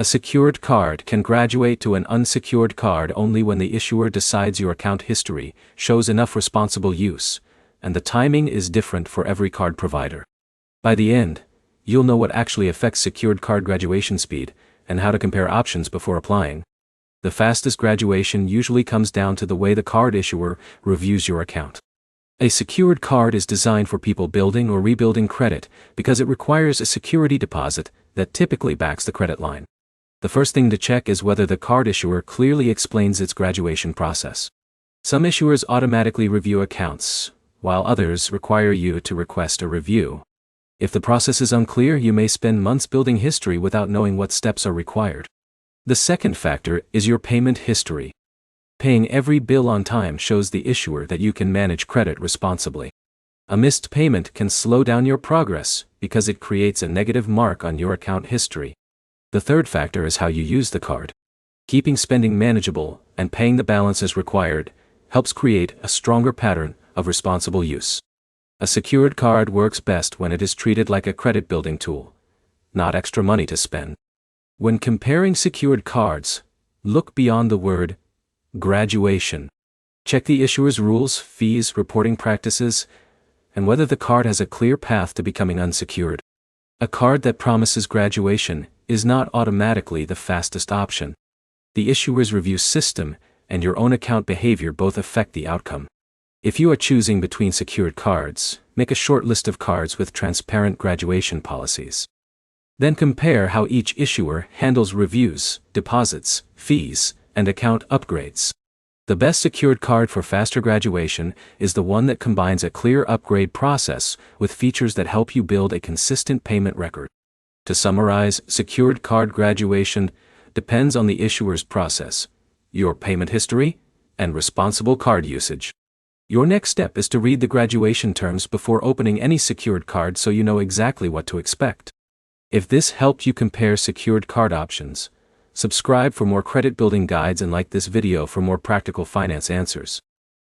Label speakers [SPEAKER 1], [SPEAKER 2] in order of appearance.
[SPEAKER 1] A secured card can graduate to an unsecured card only when the issuer decides your account history shows enough responsible use, and the timing is different for every card provider. By the end, you'll know what actually affects secured card graduation speed and how to compare options before applying. The fastest graduation usually comes down to the way the card issuer reviews your account. A secured card is designed for people building or rebuilding credit because it requires a security deposit that typically backs the credit line. The first thing to check is whether the card issuer clearly explains its graduation process. Some issuers automatically review accounts, while others require you to request a review. If the process is unclear, you may spend months building history without knowing what steps are required. The second factor is your payment history. Paying every bill on time shows the issuer that you can manage credit responsibly. A missed payment can slow down your progress because it creates a negative mark on your account history. The third factor is how you use the card. Keeping spending manageable and paying the balance as required helps create a stronger pattern of responsible use. A secured card works best when it is treated like a credit building tool, not extra money to spend. When comparing secured cards, look beyond the word graduation. Check the issuer's rules, fees, reporting practices, and whether the card has a clear path to becoming unsecured. A card that promises graduation is not automatically the fastest option. The issuer's review system and your own account behavior both affect the outcome. If you are choosing between secured cards, make a short list of cards with transparent graduation policies. Then compare how each issuer handles reviews, deposits, fees, and account upgrades. The best secured card for faster graduation is the one that combines a clear upgrade process with features that help you build a consistent payment record. To summarize, secured card graduation depends on the issuer's process, your payment history, and responsible card usage. Your next step is to read the graduation terms before opening any secured card so you know exactly what to expect. If this helped you compare secured card options, subscribe for more credit building guides and like this video for more practical finance answers.